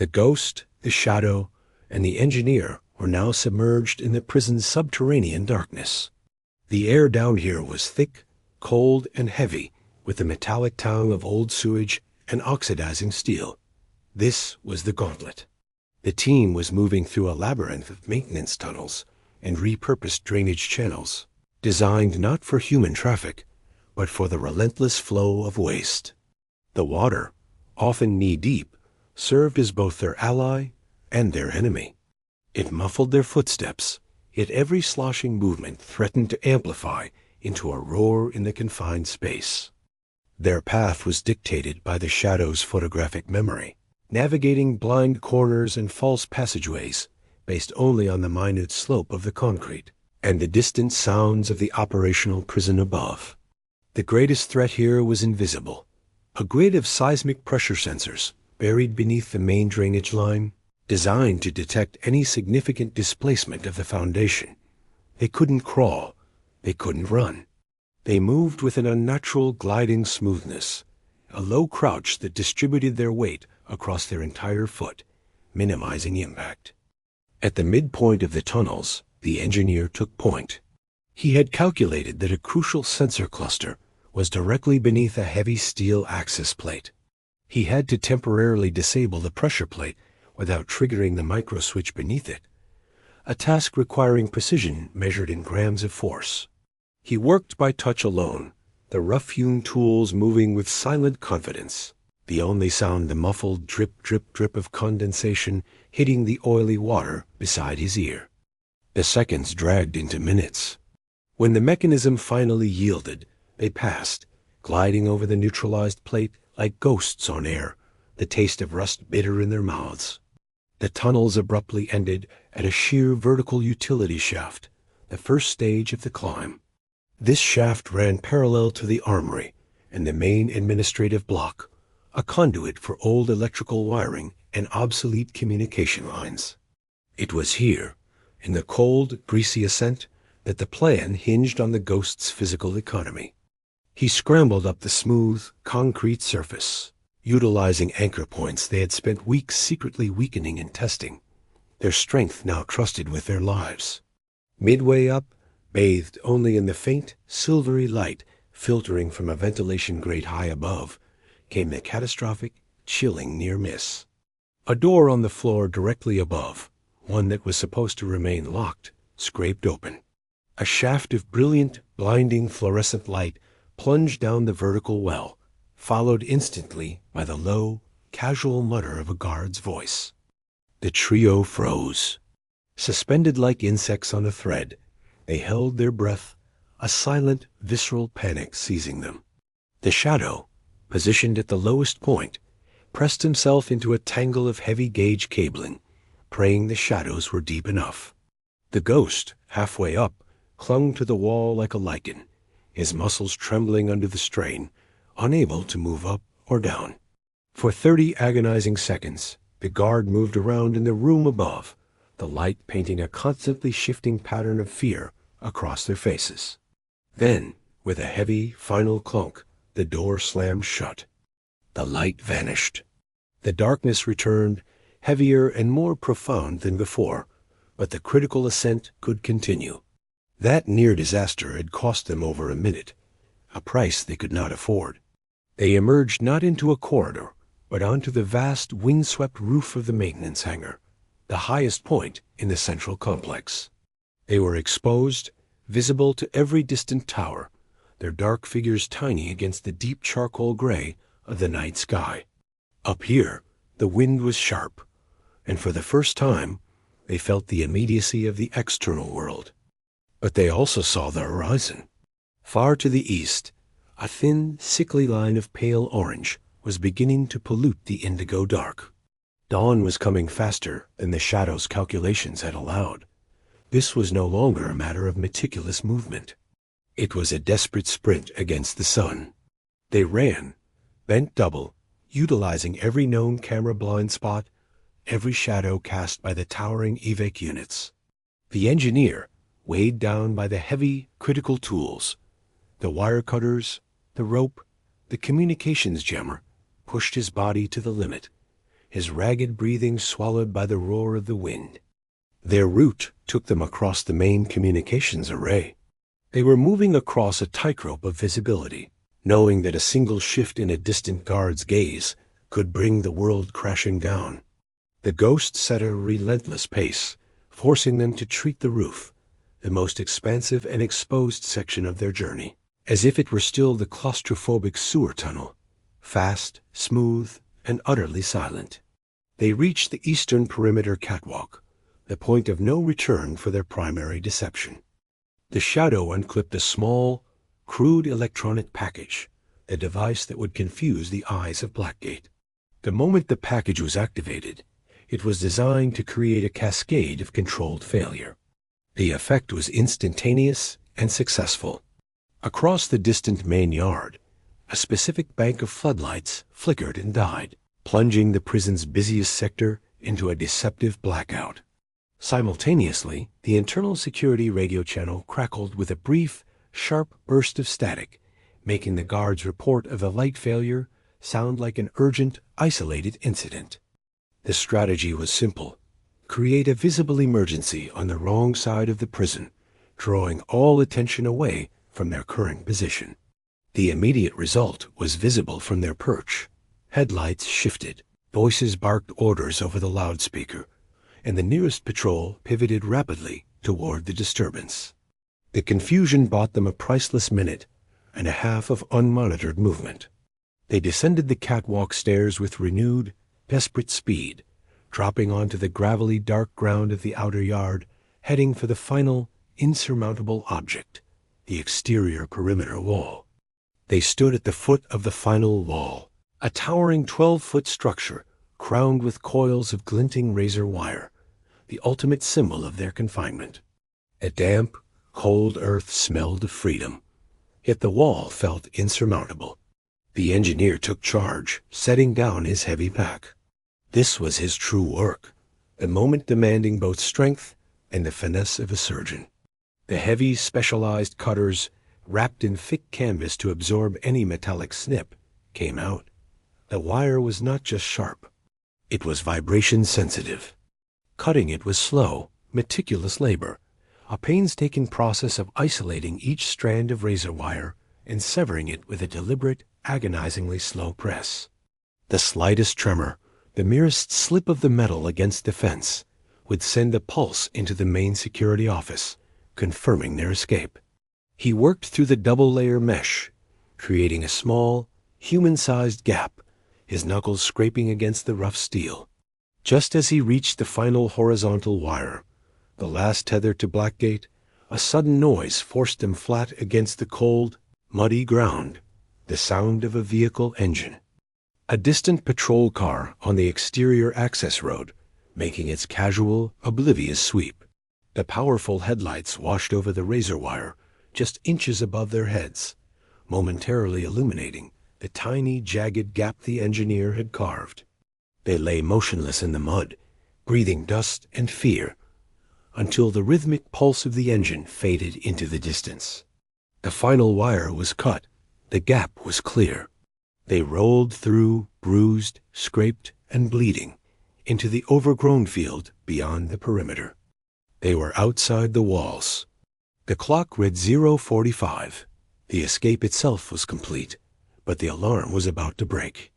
The ghost, the shadow, and the engineer were now submerged in the prison's subterranean darkness. The air down here was thick, cold, and heavy, with the metallic tang of old sewage and oxidizing steel. This was the gauntlet. The team was moving through a labyrinth of maintenance tunnels and repurposed drainage channels, designed not for human traffic, but for the relentless flow of waste. The water, often knee-deep, served as both their ally and their enemy. It muffled their footsteps, yet every sloshing movement threatened to amplify into a roar in the confined space. Their path was dictated by the shadow's photographic memory, navigating blind corners and false passageways based only on the minute slope of the concrete and the distant sounds of the operational prison above. The greatest threat here was invisible, a grid of seismic pressure sensors buried beneath the main drainage line, designed to detect any significant displacement of the foundation. They couldn't crawl, they couldn't run. They moved with an unnatural gliding smoothness, a low crouch that distributed their weight across their entire foot, minimizing impact. At the midpoint of the tunnels, the engineer took point. He had calculated that a crucial sensor cluster was directly beneath a heavy steel access plate. He had to temporarily disable the pressure plate without triggering the microswitch beneath it, a task requiring precision measured in grams of force. He worked by touch alone, the rough-hewn tools moving with silent confidence, the only sound the muffled drip, drip, drip of condensation hitting the oily water beside his ear. The seconds dragged into minutes. When the mechanism finally yielded, they passed, gliding over the neutralized plate like ghosts on air, the taste of rust bitter in their mouths. The tunnels abruptly ended at a sheer vertical utility shaft, the first stage of the climb. This shaft ran parallel to the armory and the main administrative block, a conduit for old electrical wiring and obsolete communication lines. It was here, in the cold, greasy ascent, that the plan hinged on the ghost's physical economy. He scrambled up the smooth, concrete surface, utilizing anchor points they had spent weeks secretly weakening and testing, their strength now trusted with their lives. Midway up, bathed only in the faint, silvery light filtering from a ventilation grate high above, came the catastrophic, chilling near miss. A door on the floor directly above, one that was supposed to remain locked, scraped open. A shaft of brilliant, blinding fluorescent light plunged down the vertical well, followed instantly by the low, casual mutter of a guard's voice. The trio froze. Suspended like insects on a thread, they held their breath, a silent, visceral panic seizing them. The shadow, positioned at the lowest point, pressed himself into a tangle of heavy-gauge cabling, praying the shadows were deep enough. The ghost, halfway up, clung to the wall like a lichen, his muscles trembling under the strain, unable to move up or down. For 30 agonizing seconds, the guard moved around in the room above, the light painting a constantly shifting pattern of fear across their faces. Then, with a heavy, final clunk, the door slammed shut. The light vanished. The darkness returned, heavier and more profound than before, but the critical ascent could continue. That near disaster had cost them over a minute, a price they could not afford. They emerged not into a corridor, but onto the vast windswept roof of the maintenance hangar, the highest point in the central complex. They were exposed, visible to every distant tower, their dark figures tiny against the deep charcoal gray of the night sky. Up here, the wind was sharp, and for the first time, they felt the immediacy of the external world. But they also saw the horizon. Far to the east, a thin, sickly line of pale orange was beginning to pollute the indigo dark. Dawn was coming faster than the shadow's calculations had allowed. This was no longer a matter of meticulous movement. It was a desperate sprint against the sun. They ran, bent double, utilizing every known camera blind spot, every shadow cast by the towering evac units. The engineer, weighed down by the heavy, critical tools, the wire cutters, the rope, the communications jammer, pushed his body to the limit, his ragged breathing swallowed by the roar of the wind. Their route took them across the main communications array. They were moving across a tightrope of visibility, knowing that a single shift in a distant guard's gaze could bring the world crashing down. The ghost set a relentless pace, forcing them to treat the roof, the most expansive and exposed section of their journey, as if it were still the claustrophobic sewer tunnel, fast, smooth, and utterly silent. They reached the eastern perimeter catwalk, the point of no return for their primary deception. The shadow unclipped a small, crude electronic package, a device that would confuse the eyes of Blackgate. The moment the package was activated, it was designed to create a cascade of controlled failure. The effect was instantaneous and successful. Across the distant main yard, a specific bank of floodlights flickered and died, plunging the prison's busiest sector into a deceptive blackout. Simultaneously, the internal security radio channel crackled with a brief, sharp burst of static, making the guard's report of a light failure sound like an urgent, isolated incident. The strategy was simple: create a visible emergency on the wrong side of the prison, drawing all attention away from their current position. The immediate result was visible from their perch. Headlights shifted, voices barked orders over the loudspeaker, and the nearest patrol pivoted rapidly toward the disturbance. The confusion bought them a priceless minute and a half of unmonitored movement. They descended the catwalk stairs with renewed, desperate speed, dropping onto the gravelly dark ground of the outer yard, heading for the final, insurmountable object, the exterior perimeter wall. They stood at the foot of the final wall, a towering 12-foot structure crowned with coils of glinting razor wire, the ultimate symbol of their confinement. A damp, cold earth smelled of freedom, yet the wall felt insurmountable. The engineer took charge, setting down his heavy pack. This was his true work, a moment demanding both strength and the finesse of a surgeon. The heavy, specialized cutters, wrapped in thick canvas to absorb any metallic snip, came out. The wire was not just sharp. It was vibration sensitive. Cutting it was slow, meticulous labor, a painstaking process of isolating each strand of razor wire and severing it with a deliberate, agonizingly slow press. The slightest tremor, the merest slip of the metal against the fence, would send a pulse into the main security office, confirming their escape. He worked through the double-layer mesh, creating a small, human-sized gap, his knuckles scraping against the rough steel. Just as he reached the final horizontal wire, the last tether to Blackgate, a sudden noise forced him flat against the cold, muddy ground, the sound of a vehicle engine. A distant patrol car on the exterior access road, making its casual, oblivious sweep. The powerful headlights washed over the razor wire, just inches above their heads, momentarily illuminating the tiny, jagged gap the engineer had carved. They lay motionless in the mud, breathing dust and fear, until the rhythmic pulse of the engine faded into the distance. The final wire was cut. The gap was clear. They rolled through, bruised, scraped, and bleeding, into the overgrown field beyond the perimeter. They were outside the walls. The clock read 0:45. The escape itself was complete, but the alarm was about to break.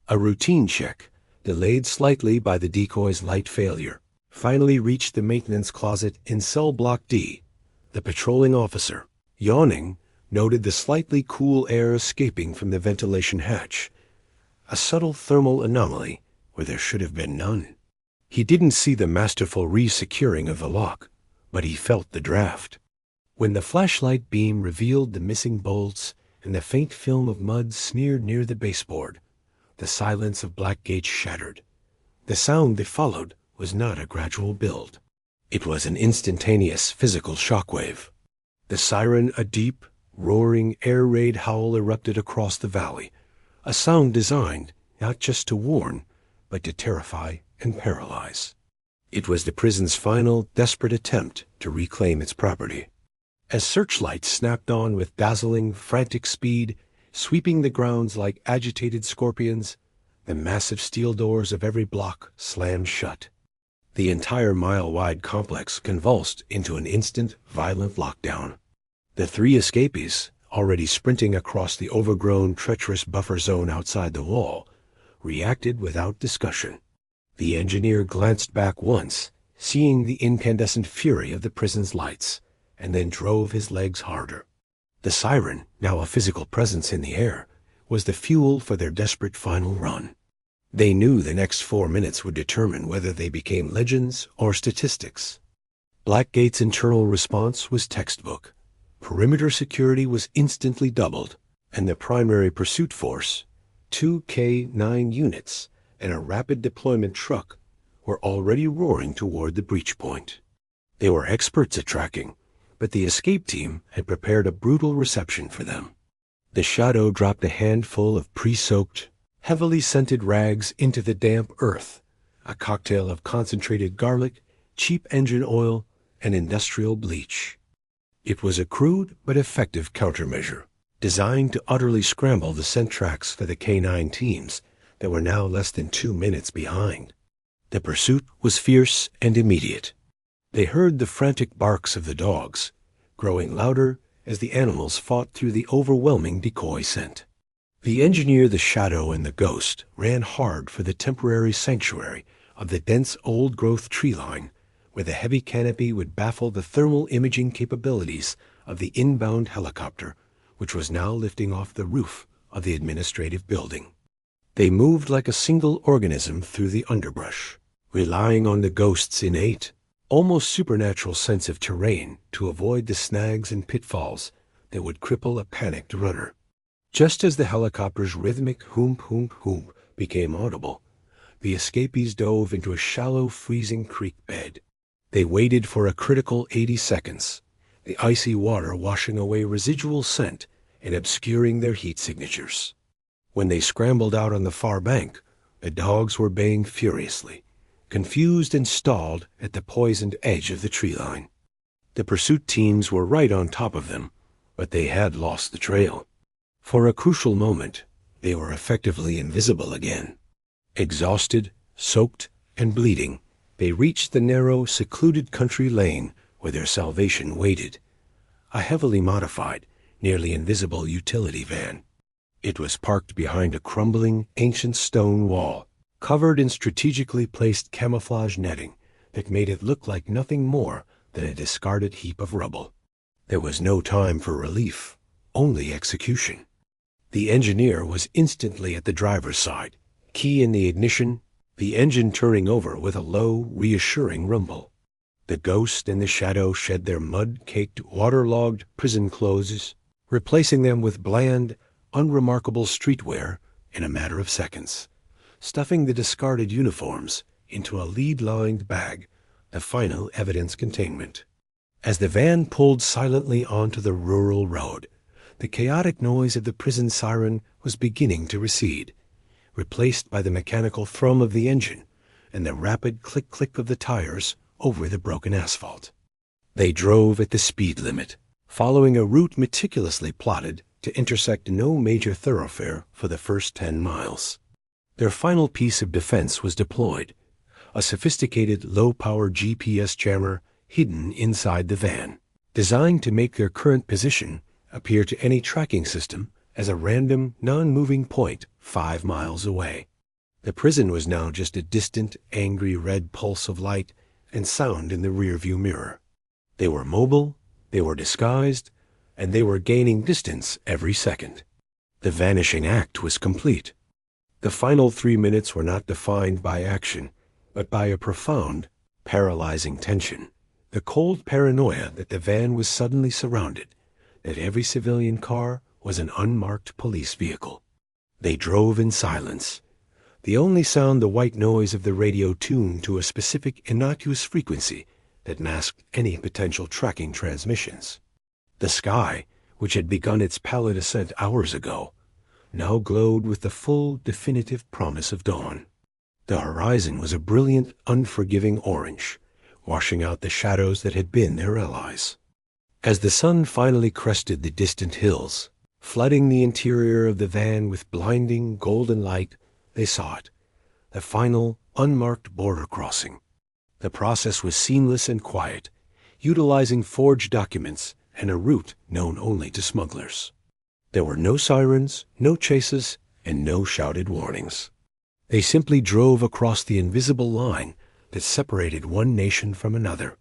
A routine check, delayed slightly by the decoy's light failure, finally reached the maintenance closet in cell block D. The patrolling officer, yawning, noted the slightly cool air escaping from the ventilation hatch, a subtle thermal anomaly where there should have been none. He didn't see the masterful re-securing of the lock, but he felt the draft. When the flashlight beam revealed the missing bolts and the faint film of mud smeared near the baseboard, the silence of Blackgate shattered. The sound that followed was not a gradual build. It was an instantaneous physical shockwave. The siren, a deep, roaring air raid howl, erupted across the valley, a sound designed not just to warn, but to terrify and paralyze. It was the prison's final, desperate attempt to reclaim its property. As searchlights snapped on with dazzling, frantic speed, sweeping the grounds like agitated scorpions, The massive steel doors of every block slammed shut. The entire mile-wide complex convulsed into an instant, violent lockdown. The three escapees, already sprinting across the overgrown, treacherous buffer zone outside the wall, reacted without discussion. The engineer glanced back once, seeing the incandescent fury of the prison's lights, and then drove his legs harder. The siren, now a physical presence in the air, was the fuel for their desperate final run. They knew the next 4 minutes would determine whether they became legends or statistics. Blackgate's internal response was textbook. Perimeter security was instantly doubled, and the primary pursuit force, 2 K-9 units, and a rapid deployment truck were already roaring toward the breach point. They were experts at tracking, but the escape team had prepared a brutal reception for them. The Shadow dropped a handful of pre-soaked, heavily scented rags into the damp earth, a cocktail of concentrated garlic, cheap engine oil, and industrial bleach. It was a crude but effective countermeasure, designed to utterly scramble the scent tracks for the K-9 teams that were now less than 2 minutes behind. The pursuit was fierce and immediate. They heard the frantic barks of the dogs, growing louder as the animals fought through the overwhelming decoy scent. The engineer, the Shadow, and the Ghost ran hard for the temporary sanctuary of the dense old-growth tree line, where the heavy canopy would baffle the thermal imaging capabilities of the inbound helicopter, which was now lifting off the roof of the administrative building. They moved like a single organism through the underbrush, relying on the Ghost's innate, almost supernatural sense of terrain to avoid the snags and pitfalls that would cripple a panicked runner. Just as the helicopter's rhythmic hoomp-hoomp-hoomp became audible, the escapees dove into a shallow, freezing creek bed. They waited for a critical 80 seconds, the icy water washing away residual scent and obscuring their heat signatures. When they scrambled out on the far bank, the dogs were baying furiously, confused and stalled at the poisoned edge of the tree line. The pursuit teams were right on top of them, but they had lost the trail. For a crucial moment, they were effectively invisible again. Exhausted, soaked, and bleeding, they reached the narrow, secluded country lane where their salvation waited, a heavily modified, nearly invisible utility van. It was parked behind a crumbling, ancient stone wall, covered in strategically placed camouflage netting that made it look like nothing more than a discarded heap of rubble. There was no time for relief, only execution. The engineer was instantly at the driver's side, key in the ignition, the engine turning over with a low, reassuring rumble. The Ghost and the Shadow shed their mud-caked, waterlogged prison clothes, replacing them with bland, unremarkable streetwear in a matter of seconds, stuffing the discarded uniforms into a lead-lined bag, the final evidence containment. As the van pulled silently onto the rural road, the chaotic noise of the prison siren was beginning to recede, replaced by the mechanical thrum of the engine and the rapid click-click of the tires over the broken asphalt. They drove at the speed limit, following a route meticulously plotted to intersect no major thoroughfare for the first 10 miles. Their final piece of defense was deployed, a sophisticated low-power GPS jammer hidden inside the van, designed to make their current position appear to any tracking system as a random, non-moving point 5 miles away. The prison was now just a distant, angry red pulse of light and sound in the rearview mirror. They were mobile, they were disguised, and they were gaining distance every second. The vanishing act was complete. The final 3 minutes were not defined by action, but by a profound, paralyzing tension. The cold paranoia that the van was suddenly surrounded, that every civilian car was an unmarked police vehicle. They drove in silence, the only sound the white noise of the radio tuned to a specific innocuous frequency that masked any potential tracking transmissions. The sky, which had begun its pallid ascent hours ago, now glowed with the full, definitive promise of dawn. The horizon was a brilliant, unforgiving orange, washing out the shadows that had been their allies. As the sun finally crested the distant hills, flooding the interior of the van with blinding, golden light, they saw it, the final, unmarked border crossing. The process was seamless and quiet, utilizing forged documents and a route known only to smugglers. There were no sirens, no chases, and no shouted warnings. They simply drove across the invisible line that separated one nation from another.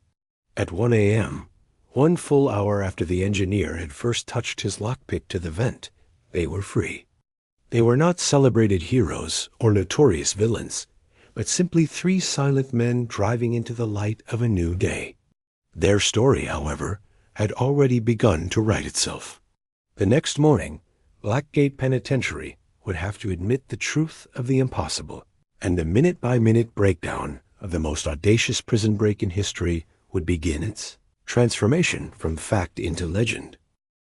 At 1 a.m., 1 full hour after the engineer had first touched his lockpick to the vent, they were free. They were not celebrated heroes or notorious villains, but simply 3 silent men driving into the light of a new day. Their story, however, had already begun to write itself. The next morning, Blackgate Penitentiary would have to admit the truth of the impossible, and the minute-by-minute breakdown of the most audacious prison break in history would begin its transformation from fact into legend.